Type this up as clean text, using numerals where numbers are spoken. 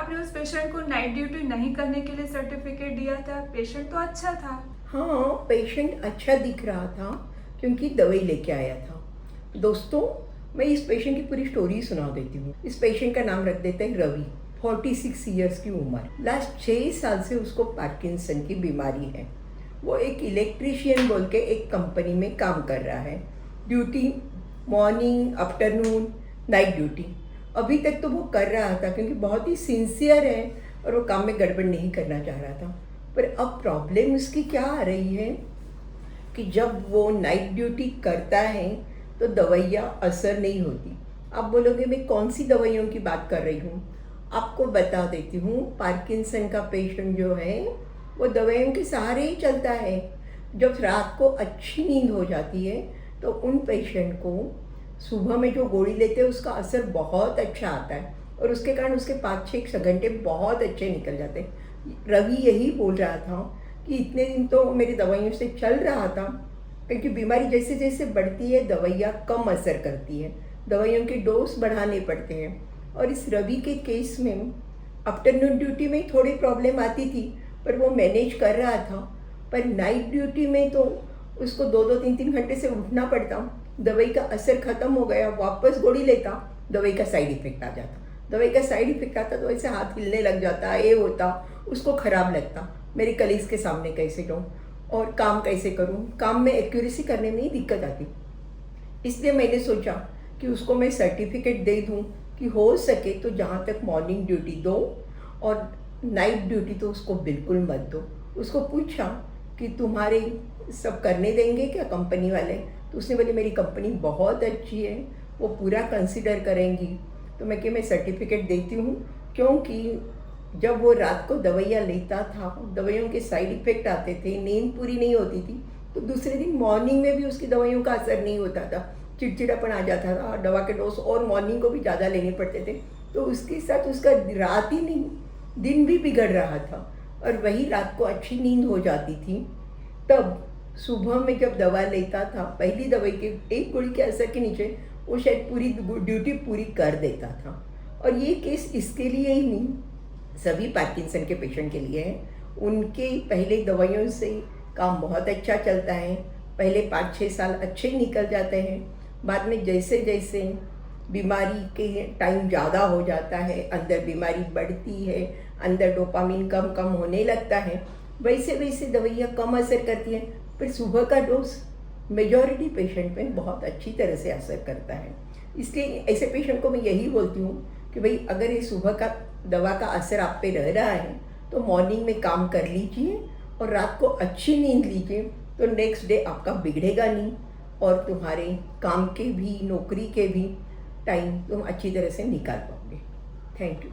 आपने उस पेशेंट को नाइट ड्यूटी नहीं करने के लिए सर्टिफिकेट दिया था? पेशेंट तो अच्छा था। हाँ, पेशेंट अच्छा दिख रहा था क्योंकि दवाई लेके आया था। दोस्तों, मैं इस पेशेंट की पूरी स्टोरी सुना देती हूँ। इस पेशेंट का नाम रख देते हैं रवि। 46 ईयर्स की उम्र। लास्ट 6 साल से उसको पार्किंसन की बीमारी है। वो एक इलेक्ट्रीशियन बोल के एक कंपनी में काम कर रहा है। Duty morning, afternoon, night duty. अभी तक तो वो कर रहा था क्योंकि बहुत ही सिंसियर है और वो काम में गड़बड़ नहीं करना चाह रहा था। पर अब प्रॉब्लम उसकी क्या आ रही है कि जब वो नाइट ड्यूटी करता है तो दवाइयाँ असर नहीं होती। आप बोलोगे मैं कौन सी दवाइयों की बात कर रही हूँ? आपको बता देती हूँ। पार्किंसन का पेशेंट जो है वो दवाइयों के सहारे ही चलता है। जब रात को अच्छी नींद हो जाती है तो उन पेशेंट को सुबह में जो गोली लेते हैं उसका असर बहुत अच्छा आता है और उसके कारण उसके 5-6 घंटे बहुत अच्छे निकल जाते हैं। रवि यही बोल रहा था कि इतने दिन तो मेरी दवाइयों से चल रहा था, क्योंकि बीमारी जैसे जैसे बढ़ती है दवाइयाँ कम असर करती है, दवाइयों के डोज बढ़ाने पड़ते हैं। और इस रवि के केस में आफ्टरनून ड्यूटी में थोड़ी प्रॉब्लम आती थी पर वो मैनेज कर रहा था। पर नाइट ड्यूटी में तो उसको 2-2, 3-3 घंटे से उठना पड़ता। दवाई का असर ख़त्म हो गया, वापस गोली लेता, दवाई का साइड इफ़ेक्ट आ जाता। दवाई का साइड इफ़ेक्ट आता तो ऐसे हाथ हिलने लग जाता, ये होता, उसको ख़राब लगता। मेरे कलीग्स के सामने कैसे जाऊँ और काम कैसे करूँ? काम में एक्यूरेसी करने में ही दिक्कत आती। इसलिए मैंने सोचा कि उसको मैं सर्टिफिकेट दे दूँ कि हो सके तो जहाँ तक मॉर्निंग ड्यूटी दो और नाइट ड्यूटी तो उसको बिल्कुल मत दो। उसको पूछा कि तुम्हारे सब करने देंगे क्या कंपनी वाले? तो उसने बोली मेरी कंपनी बहुत अच्छी है, वो पूरा कंसिडर करेंगी। तो मैं सर्टिफिकेट देती हूँ, क्योंकि जब वो रात को दवाइयाँ लेता था, दवाइयों के साइड इफ़ेक्ट आते थे, नींद पूरी नहीं होती थी, तो दूसरे दिन मॉर्निंग में भी उसकी दवाइयों का असर नहीं होता था, चिड़चिड़ापन आ जाता था, दवा के डोज और मॉर्निंग को भी ज़्यादा लेने पड़ते थे। तो उसके साथ उसका रात ही नहीं, दिन भी बिगड़ रहा था। और वही रात को अच्छी नींद हो जाती थी। तब सुबह में जब दवा लेता था, पहली दवाई के एक गोली के असर के नीचे वो शायद पूरी ड्यूटी पूरी कर देता था। और ये केस इसके लिए ही नहीं, सभी पार्किंसन के पेशेंट के लिए है। उनके पहले दवाइयों से काम बहुत अच्छा चलता है, पहले 5-6 साल अच्छे निकल जाते हैं। बाद में जैसे जैसे बीमारी के टाइम ज़्यादा हो जाता है, अंदर बीमारी बढ़ती है, अंदर डोपामिन कम कम होने लगता है, वैसे वैसे दवाइयाँ कम असर करती हैं। पर सुबह का डोज मेजॉरिटी पेशेंट में बहुत अच्छी तरह से असर करता है। इसलिए ऐसे पेशेंट को मैं यही बोलती हूँ कि भाई अगर ये सुबह का दवा का असर आप पे रह रहा है तो मॉर्निंग में काम कर लीजिए और रात को अच्छी नींद लीजिए, तो नेक्स्ट डे आपका बिगड़ेगा नहीं और तुम्हारे काम के भी, नौकरी के भी टाइम तुम अच्छी तरह से निकाल पाओगे। Thank you.